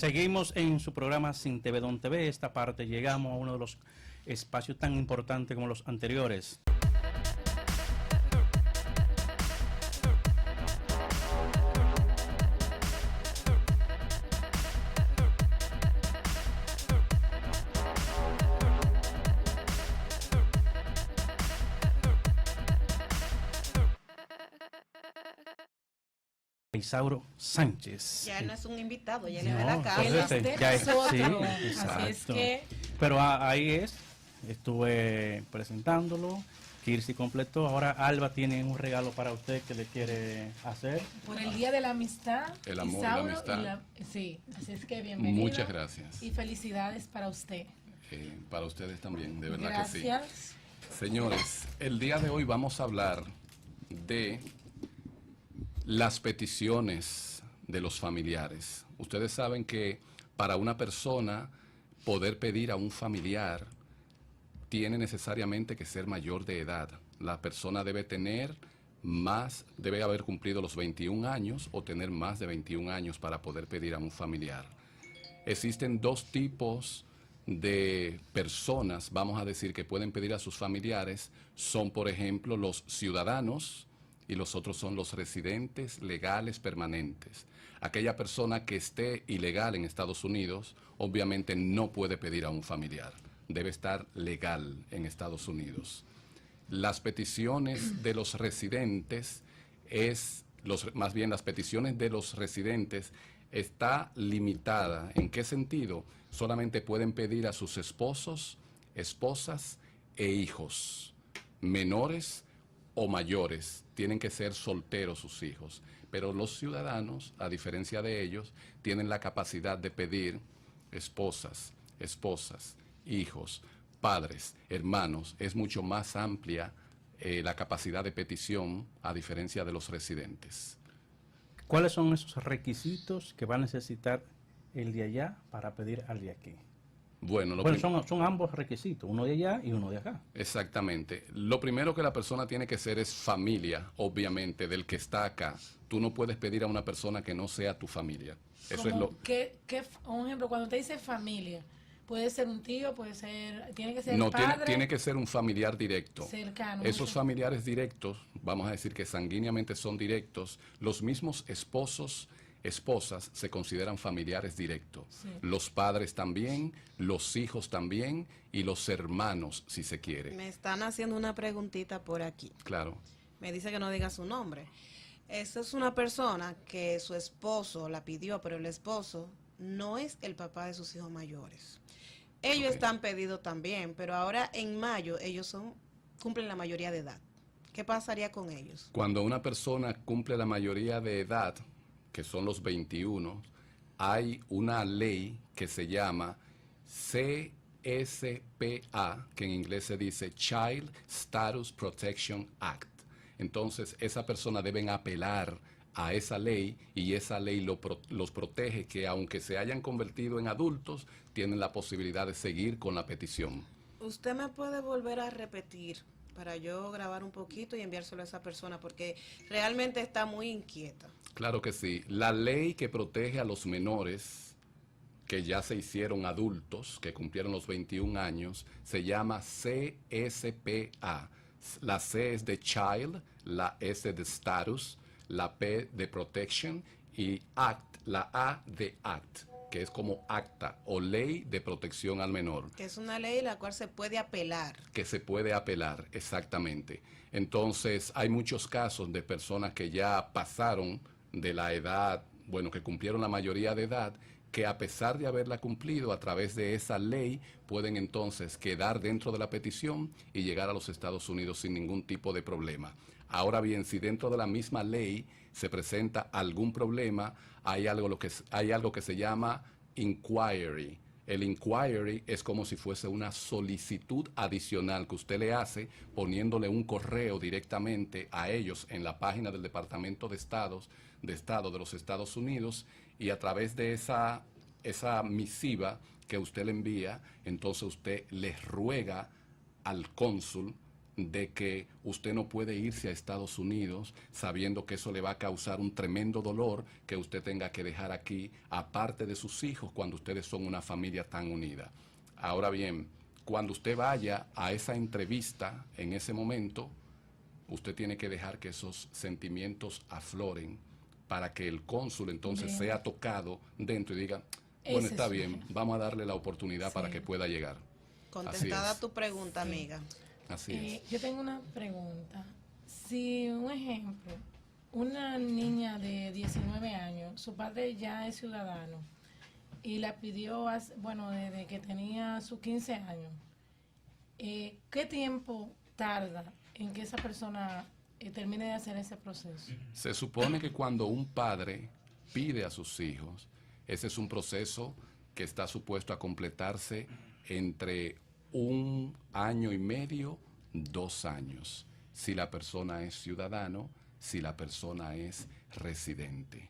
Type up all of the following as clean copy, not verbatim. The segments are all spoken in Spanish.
Seguimos en su programa Sin TV Don TV. Esta parte llegamos a uno de los espacios tan importantes como los anteriores. Isauro Sánchez. Ya no es un invitado, ya No, es de la casa. él es de ya es nosotros. otro. Sí, exacto. Así es que... Pero ahí estuve presentándolo. Kirsi completó. Ahora Alba tiene un regalo para usted que le quiere hacer. Por el Día de la Amistad. El amor, Isauro, la amistad. Sí, así es que bienvenido. Muchas gracias. Y felicidades para usted. Para ustedes también, de verdad que sí. Gracias. Señores, el día de hoy vamos a hablar de las peticiones de los familiares. Ustedes saben que para una persona poder pedir a un familiar tiene necesariamente que ser mayor de edad. La persona debe debe haber cumplido los 21 años o tener más de 21 años para poder pedir a un familiar. Existen dos tipos de personas, vamos a decir, que pueden pedir a sus familiares. Son, por ejemplo, los ciudadanos, y los otros son los residentes legales permanentes. Aquella persona que esté ilegal en Estados Unidos, obviamente no puede pedir a un familiar. Debe estar legal en Estados Unidos. Las peticiones de los residentes más bien las peticiones de los residentes está limitada. ¿En qué sentido? Solamente pueden pedir a sus esposos, esposas e hijos, menores o mayores. Tienen que ser solteros sus hijos, pero los ciudadanos, a diferencia de ellos, tienen la capacidad de pedir esposas, hijos, padres, hermanos. Es mucho más amplia la capacidad de petición a diferencia de los residentes. ¿Cuáles son esos requisitos que va a necesitar el de allá para pedir al de aquí? Bueno, son ambos requisitos, uno de allá y uno de acá. Exactamente. Lo primero que la persona tiene que ser es familia, obviamente, del que está acá. Tú no puedes pedir a una persona que no sea tu familia. Eso es lo... Un ejemplo, cuando te dice familia, puede ser un tío, tiene que ser no, padre. Tiene que ser un familiar directo. Cercano. Esos familiares directos, vamos a decir que sanguíneamente son directos, los mismos esposas se consideran familiares directos. Sí. Los padres también, los hijos también y los hermanos, si se quiere. Me están haciendo una preguntita por aquí. Claro. Me dice que no diga su nombre. Esa es una persona que su esposo la pidió, pero el esposo no es el papá de sus hijos mayores. Ellos están pedidos también, pero ahora en mayo ellos cumplen la mayoría de edad. ¿Qué pasaría con ellos? Cuando una persona cumple la mayoría de edad, que son los 21, hay una ley que se llama CSPA, que en inglés se dice Child Status Protection Act. Entonces, esa persona deben apelar a esa ley y esa ley los protege, que aunque se hayan convertido en adultos, tienen la posibilidad de seguir con la petición. ¿Usted me puede volver a repetir para yo grabar un poquito y enviárselo a esa persona? Porque realmente está muy inquieta. Claro que sí. La ley que protege a los menores que ya se hicieron adultos, que cumplieron los 21 años, se llama CSPA. La C es de Child, la S de Status, la P de Protection y Act, la A de Act, que es como acta o ley de protección al menor. Que es una ley la cual se puede apelar. Que se puede apelar, exactamente. Entonces, hay muchos casos de personas que ya pasaron de la edad, bueno, que cumplieron la mayoría de edad, que a pesar de haberla cumplido a través de esa ley, pueden entonces quedar dentro de la petición y llegar a los Estados Unidos sin ningún tipo de problema. Ahora bien, si dentro de la misma ley se presenta algún problema, hay algo que se llama inquiry. El inquiry es como si fuese una solicitud adicional que usted le hace poniéndole un correo directamente a ellos en la página del Departamento de Estado de los Estados Unidos, y a través de esa misiva que usted le envía, entonces usted les ruega al cónsul de que usted no puede irse a Estados Unidos sabiendo que eso le va a causar un tremendo dolor que usted tenga que dejar aquí, aparte de sus hijos, cuando ustedes son una familia tan unida. Ahora bien, cuando usted vaya a esa entrevista, en ese momento, usted tiene que dejar que esos sentimientos afloren para que el cónsul entonces Bien. sea tocado dentro y diga, bueno, Ese está sí. bien, vamos a darle la oportunidad Sí. para que pueda llegar. Contestada Así es. tu pregunta, amiga. Así es. Yo tengo una pregunta. Si, un ejemplo, una niña de 19 años, su padre ya es ciudadano y la pidió, bueno, desde que tenía sus 15 años, ¿qué tiempo tarda en que esa persona termine de hacer ese proceso? Se supone que cuando un padre pide a sus hijos, ese es un proceso que está supuesto a completarse entre 1 año y medio, 2 años, si la persona es ciudadano, si la persona es residente.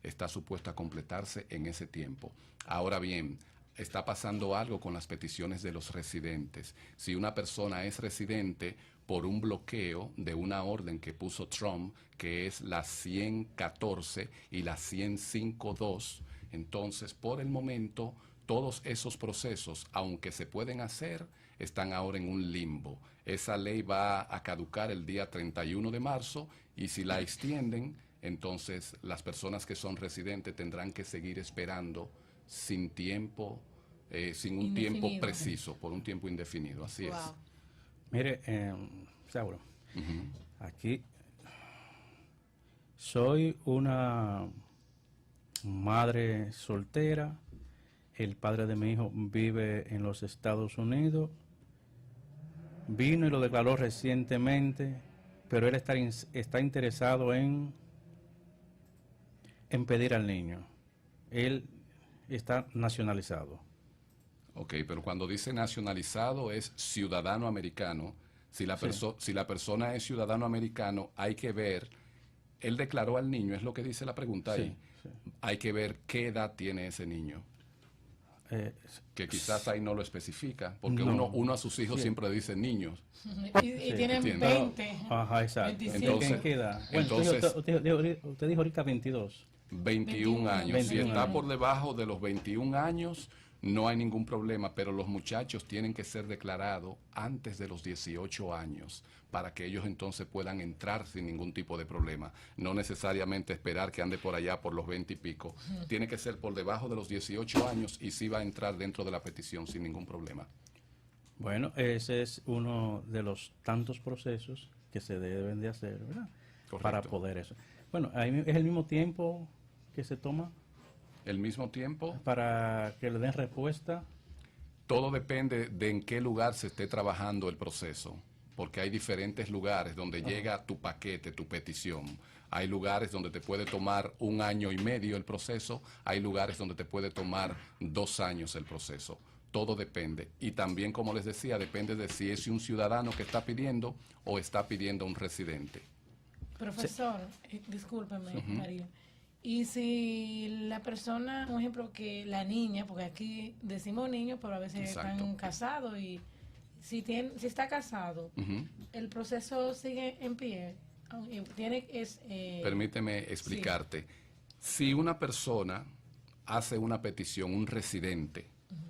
Está supuesto a completarse en ese tiempo. Ahora bien, está pasando algo con las peticiones de los residentes. Si una persona es residente por un bloqueo de una orden que puso Trump, que es la 114 y la 105.2, entonces por el momento todos esos procesos, aunque se pueden hacer, están ahora en un limbo. Esa ley va a caducar el día 31 de marzo y si la extienden, entonces las personas que son residentes tendrán que seguir esperando sin tiempo, sin un tiempo Indefinido. preciso, por un tiempo indefinido. Así es. Wow. Mire, Sauro, Ujú. aquí soy una madre soltera, el padre de mi hijo vive en los Estados Unidos, vino y lo declaró recientemente, pero él está interesado en pedir al niño. Él está nacionalizado. Ok, pero cuando dice nacionalizado es ciudadano americano. Si la, Sí. si la persona es ciudadano americano, hay que ver, él declaró al niño, es lo que dice la pregunta ahí. Sí. Hay que ver qué edad tiene ese niño, Eh, que quizás ahí no lo especifica, porque No. uno a sus hijos Sí. siempre dice niños. Y tienen entiendo. 20. Ajá, exacto. 25. Entonces- ¿Qué edad? Bueno, entonces- usted dijo ahorita 22. 21 años. Si 21 está años. por debajo de los 21 años, no hay ningún problema, pero los muchachos tienen que ser declarados antes de los 18 años para que ellos entonces puedan entrar sin ningún tipo de problema. No necesariamente esperar que ande por allá por los 20 y pico. Tiene que ser por debajo de los 18 años y sí va a entrar dentro de la petición sin ningún problema. Bueno, ese es uno de los tantos procesos que se deben de hacer, ¿verdad? Correcto. Para poder eso. Bueno, ahí es el mismo tiempo que se toma Al mismo tiempo, para que le den respuesta. todo depende de en qué lugar se esté trabajando el proceso, porque hay diferentes lugares donde llega tu paquete, tu petición. Hay lugares donde te puede tomar 1 año y medio el proceso, hay lugares donde te puede tomar 2 años el proceso. Todo depende. Y también, como les decía, depende de si es un ciudadano que está pidiendo o está pidiendo un residente. Profesor, discúlpeme, María. Y si la persona, un ejemplo, que la niña, porque aquí decimos niños, pero a veces Exacto. están casados y si está casado, Ujú. el proceso sigue en pie. Permíteme explicarte. Si una persona hace una petición, un residente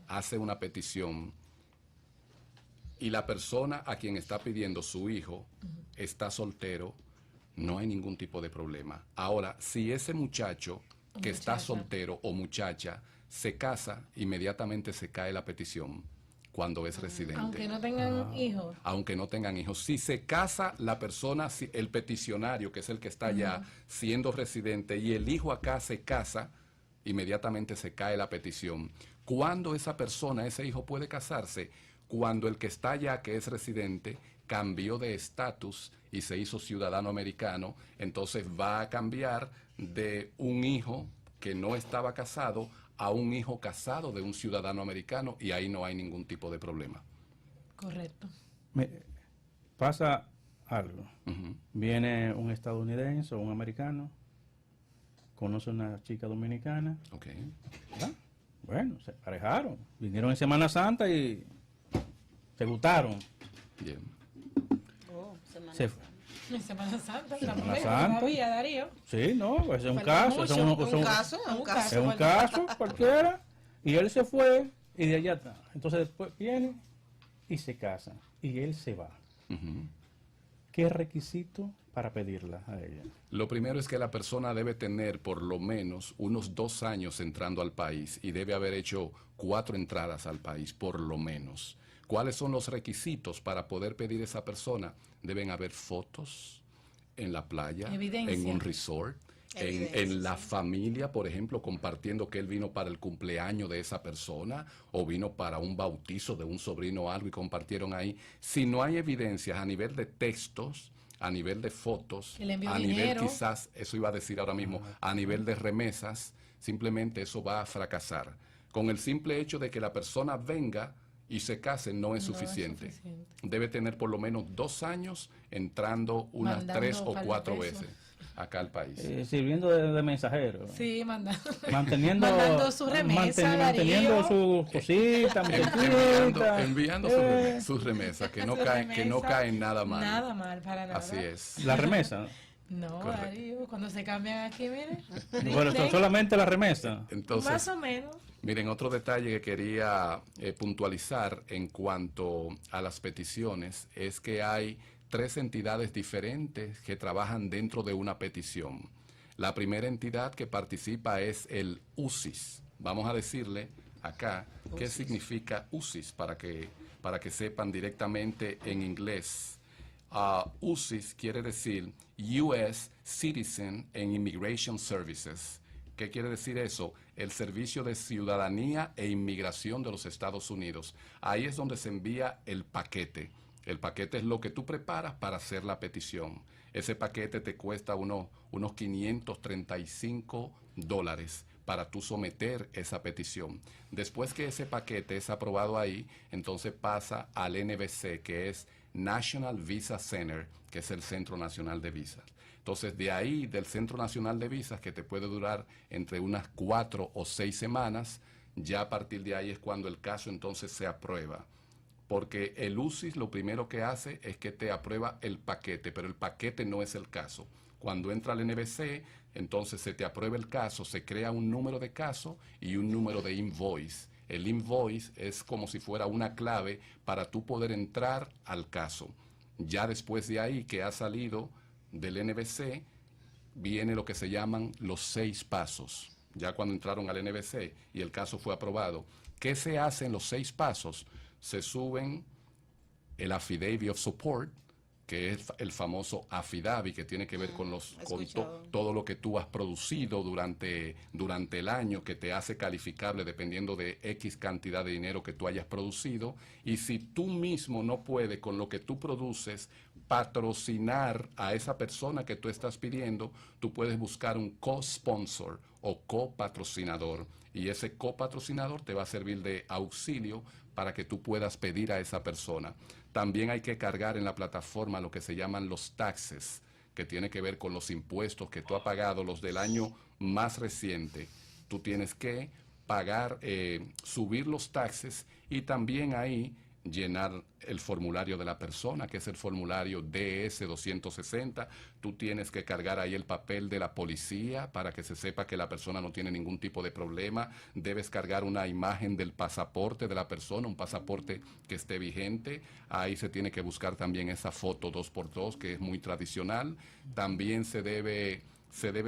hace una petición y la persona a quien está pidiendo su hijo está soltero, no hay ningún tipo de problema. Ahora, si ese muchacho que está Muchacha. soltero o muchacha se casa, inmediatamente se cae la petición cuando es residente. Aunque no tengan hijos. Aunque no tengan hijos. Si se casa la persona, el peticionario, que es el que está allá, siendo residente, y el hijo acá se casa, inmediatamente se cae la petición. ¿Cuándo esa persona, ese hijo puede casarse? Cuando el que está allá, que es residente, cambió de estatus y se hizo ciudadano americano, entonces va a cambiar de un hijo que no estaba casado a un hijo casado de un ciudadano americano y ahí no hay ningún tipo de problema. Correcto. Pasa algo. Ujú. Viene un estadounidense o un americano, conoce a una chica dominicana, Ok. ¿verdad? Bueno, se parejaron, vinieron en Semana Santa y se gustaron. Bien. Oh, Semana Se fue. En Semana Santa, Semana también, Santa. todavía, Darío. Sí, no, pues es un Falta caso, mucho, es Un caso, es un caso. es un caso cualquiera. Y él se fue y de allá está. Entonces después viene y se casa. Y él se va. Ujú. ¿Qué requisito para pedirla a ella? Lo primero es que la persona debe tener por lo menos unos 2 años entrando al país y debe haber hecho 4 entradas al país, por lo menos. ¿Cuáles son los requisitos para poder pedir esa persona? Deben haber fotos en la playa, Evidencia. en un resort, Evidencia, en la sí. familia, por ejemplo, compartiendo que él vino para el cumpleaños de esa persona o vino para un bautizo de un sobrino o algo y compartieron ahí. Si no hay evidencias a nivel de textos, a nivel de fotos, Que le envió a nivel dinero. quizás, eso iba a decir ahora mismo, a nivel de remesas, simplemente eso va a fracasar. Con el simple hecho de que la persona venga y se case no es No es suficiente. suficiente. Debe tener por lo menos 2 años entrando unas Mandando 3 o par de 4 pesos. veces acá al país. Sirviendo de mensajero. Sí, Manteniendo, mandando su remesa, manteniendo Darío. su cosita, Enviando sus remesas, que no Su remesa, caen nada mal. Nada mal, para nada. Así es. la remesa. No, Correcto. Darío, cuando se cambian aquí, mire. Bueno, solamente la remesa. Entonces, Más o menos. miren, otro detalle que quería puntualizar en cuanto a las peticiones es que hay 3 entidades diferentes que trabajan dentro de una petición. La primera entidad que participa es el UCIS. Vamos a decirle acá qué significa UCIS para que sepan directamente en inglés. UCIS quiere decir U.S. Citizen and Immigration Services. ¿Qué quiere decir eso? El Servicio de Ciudadanía e Inmigración de los Estados Unidos. Ahí es donde se envía el paquete. El paquete es lo que tú preparas para hacer la petición. Ese paquete te cuesta unos $535 para tú someter esa petición. Después que ese paquete es aprobado ahí, entonces pasa al NVC, que es National Visa Center, que es el Centro Nacional de Visas. Entonces, de ahí, del Centro Nacional de Visas, que te puede durar entre unas 4 o 6 semanas, ya a partir de ahí es cuando el caso entonces se aprueba. Porque el UCIS lo primero que hace es que te aprueba el paquete, pero el paquete no es el caso. Cuando entra al NVC, entonces se te aprueba el caso, se crea un número de caso y un número de invoice. El invoice es como si fuera una clave para tú poder entrar al caso. Ya después de ahí que ha salido del NVC, viene lo que se llaman los 6 pasos. Ya cuando entraron al NVC y el caso fue aprobado, ¿qué se hace en los 6 pasos? Se suben el affidavit of support, que es el famoso affidavit que tiene que ver con todo lo que tú has producido durante el año, que te hace calificable dependiendo de X cantidad de dinero que tú hayas producido. Y si tú mismo no puedes con lo que tú produces patrocinar a esa persona que tú estás pidiendo, tú puedes buscar un co-sponsor o copatrocinador. Y ese copatrocinador te va a servir de auxilio para que tú puedas pedir a esa persona. También hay que cargar en la plataforma lo que se llaman los taxes, que tiene que ver con los impuestos que tú has pagado, los del año más reciente. Tú tienes que pagar, subir los taxes y también ahí llenar el formulario de la persona, que es el formulario DS-260. Tú tienes que cargar ahí el papel de la policía para que se sepa que la persona no tiene ningún tipo de problema. Debes cargar una imagen del pasaporte de la persona, un pasaporte que esté vigente. Ahí se tiene que buscar también esa foto 2x2, que es muy tradicional. También se debe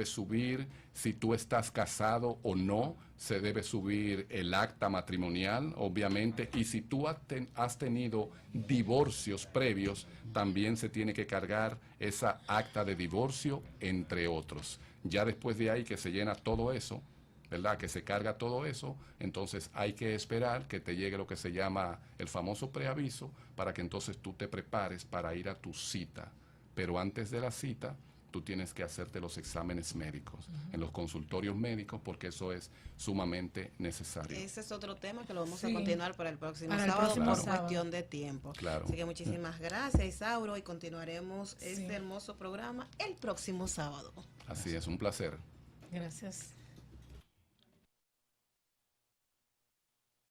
subir, si tú estás casado o no, se debe subir el acta matrimonial, obviamente, y si tú has tenido divorcios previos, también se tiene que cargar esa acta de divorcio, entre otros. Ya después de ahí que se llena todo eso, ¿verdad? Que se carga todo eso, entonces hay que esperar que te llegue lo que se llama el famoso preaviso, para que entonces tú te prepares para ir a tu cita. Pero antes de la cita, tú tienes que hacerte los exámenes médicos en los consultorios médicos, porque eso es sumamente necesario. Ese es otro tema que lo vamos a Sí. continuar para el próximo Para el sábado próximo por sábado. cuestión de tiempo. Claro. Así que muchísimas gracias, Isauro, y continuaremos Sí. este hermoso programa el próximo sábado. Así es, un placer. Gracias.